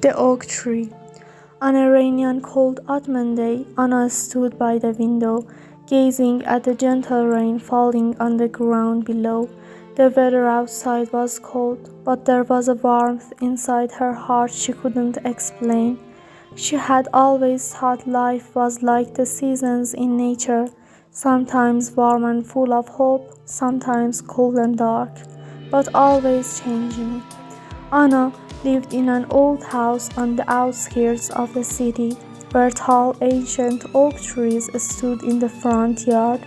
The oak tree. On a rainy and cold autumn day, Anna stood by the window, gazing at the gentle rain falling on the ground below. The weather outside was cold, but there was a warmth inside her heart she couldn't explain. She had always thought life was like the seasons in nature, sometimes warm and full of hope, sometimes cold and dark, but always changing. Anna lived in an old house on the outskirts of the city, where tall ancient oak trees stood in the front yard.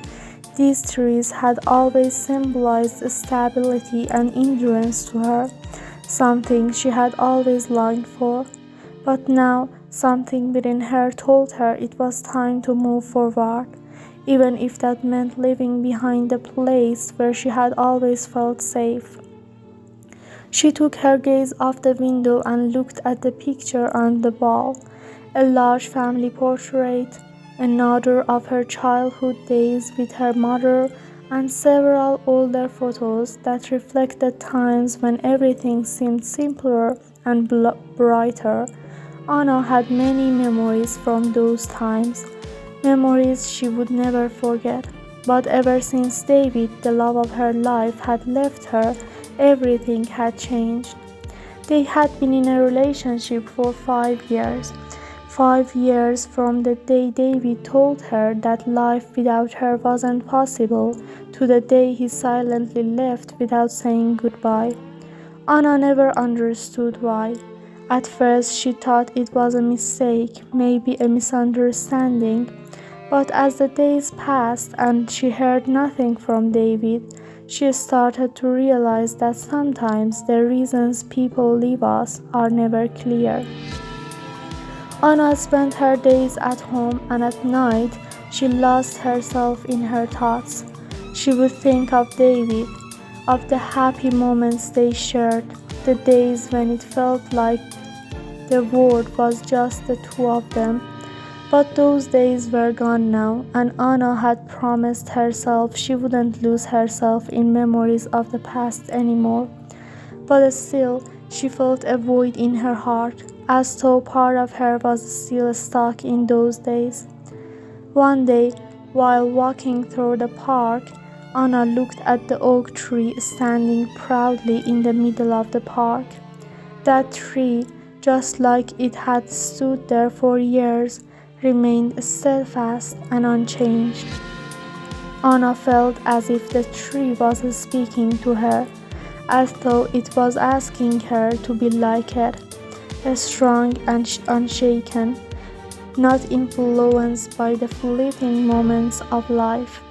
These trees had always symbolized stability and endurance to her, something she had always longed for. But now something within her told her it was time to move forward, even if that meant leaving behind the place where she had always felt safe. She took her gaze off the window and looked at the picture on the wall, a large family portrait, another of her childhood days with her mother, and several older photos that reflected times when everything seemed simpler and brighter. Anna had many memories from those times, memories she would never forget. But ever since David, the love of her life, had left her, everything had changed. They had been in a relationship for 5 years. 5 years from the day David told her that life without her wasn't possible, to the day he silently left without saying goodbye. Anna never understood why. At first she thought it was a mistake, maybe a misunderstanding. But as the days passed and she heard nothing from David, she started to realize that sometimes the reasons people leave us are never clear. Anna spent her days at home, and at night she lost herself in her thoughts. She would think of David, of the happy moments they shared, the days when it felt like the world was just the two of them. But those days were gone now, and Anna had promised herself she wouldn't lose herself in memories of the past anymore. But still, she felt a void in her heart, as though part of her was still stuck in those days. One day, while walking through the park, Anna looked at the oak tree standing proudly in the middle of the park. That tree, just like it had stood there for years, remained steadfast and unchanged. Anna felt as if the tree was speaking to her, as though it was asking her to be like it, strong and unshaken, not influenced by the fleeting moments of life.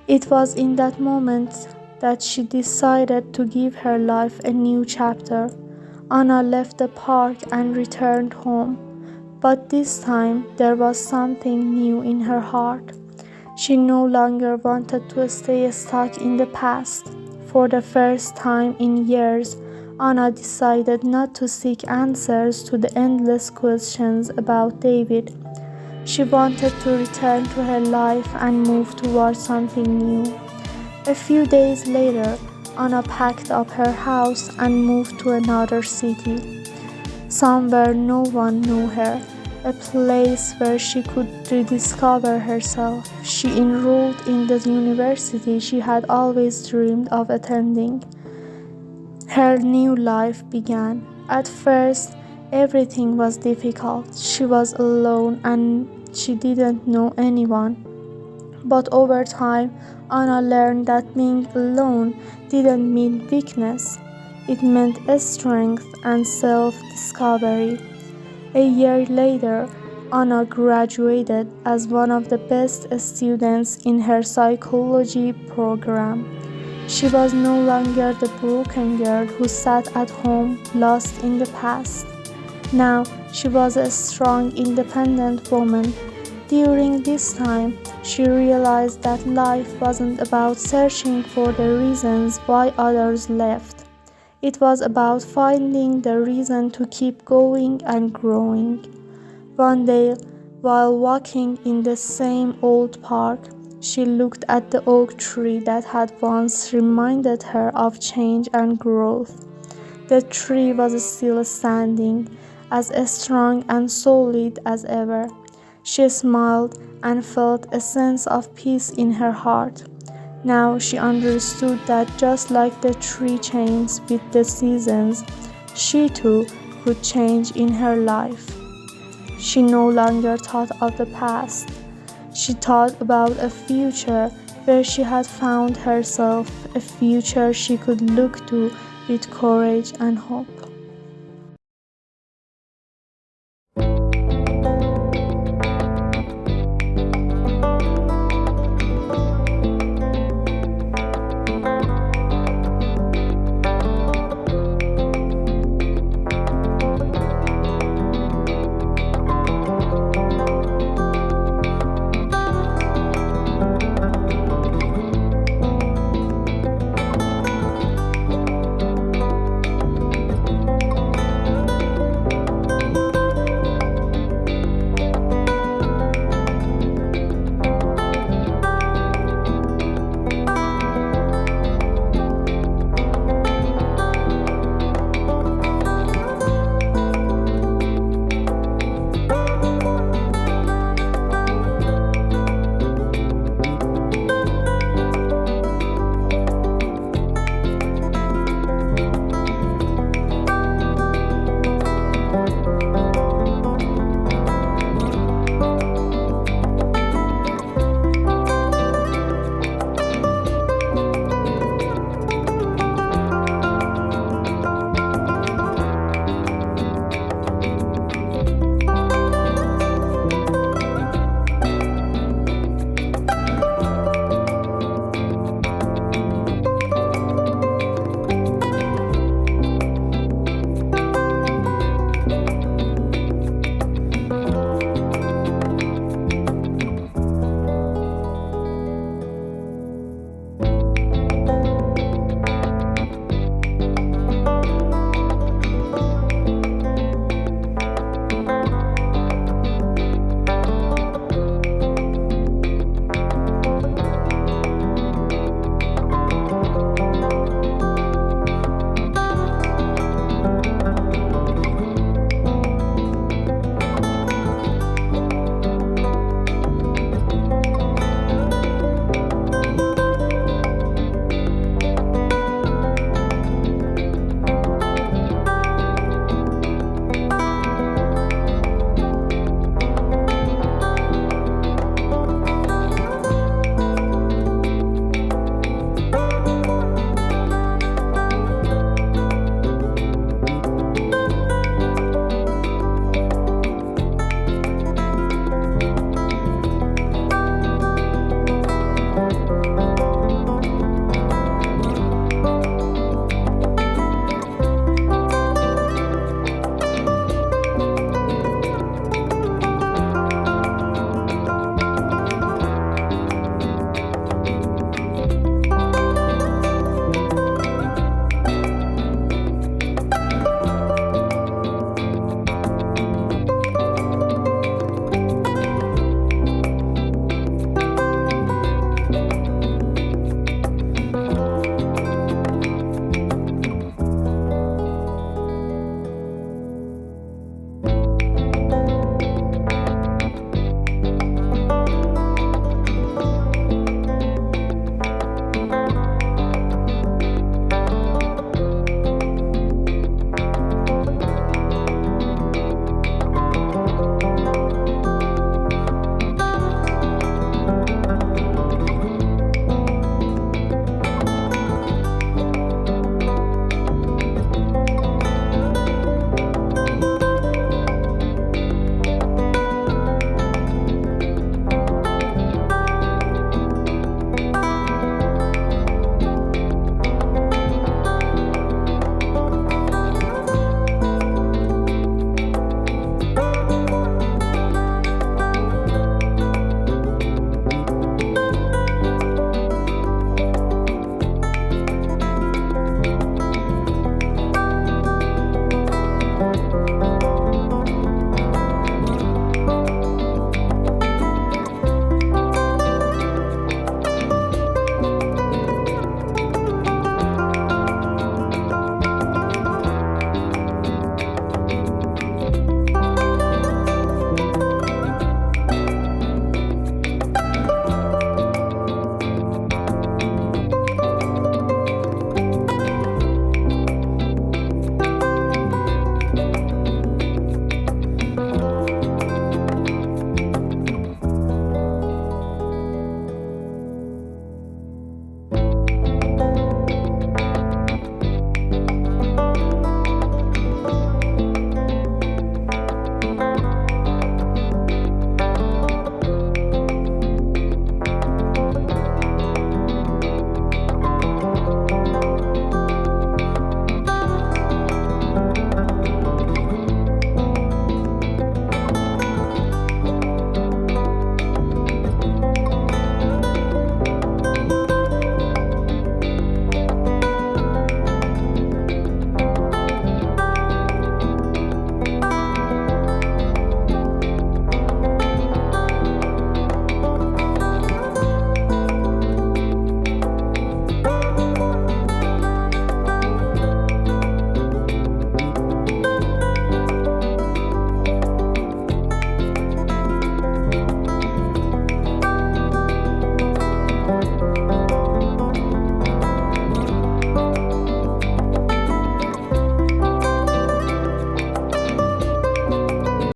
It was in that moment that she decided to give her life a new chapter. Anna left the park and returned home. But this time there was something new in her heart. She no longer wanted to stay stuck in the past. For the first time in years, Anna decided not to seek answers to the endless questions about David. She wanted to return to her life and move towards something new. A few days later, Anna packed up her house and moved to another city, somewhere no one knew her, a place where she could rediscover herself. She enrolled in the university she had always dreamed of attending. Her new life began. At first, everything was difficult. She was alone and she didn't know anyone. But over time, Anna learned that being alone didn't mean weakness. It meant strength and self-discovery. A year later, Anna graduated as one of the best students in her psychology program. She was no longer the broken girl who sat at home, lost in the past. Now, she was a strong, independent woman. During this time, she realized that life wasn't about searching for the reasons why others left. It was about finding the reason to keep going and growing. One day, while walking in the same old park, she looked at the oak tree that had once reminded her of change and growth. The tree was still standing, as strong and solid as ever. She smiled and felt a sense of peace in her heart. Now she understood that just like the tree changes with the seasons, she too could change in her life. She no longer thought of the past. She thought about a future where she had found herself, a future she could look to with courage and hope.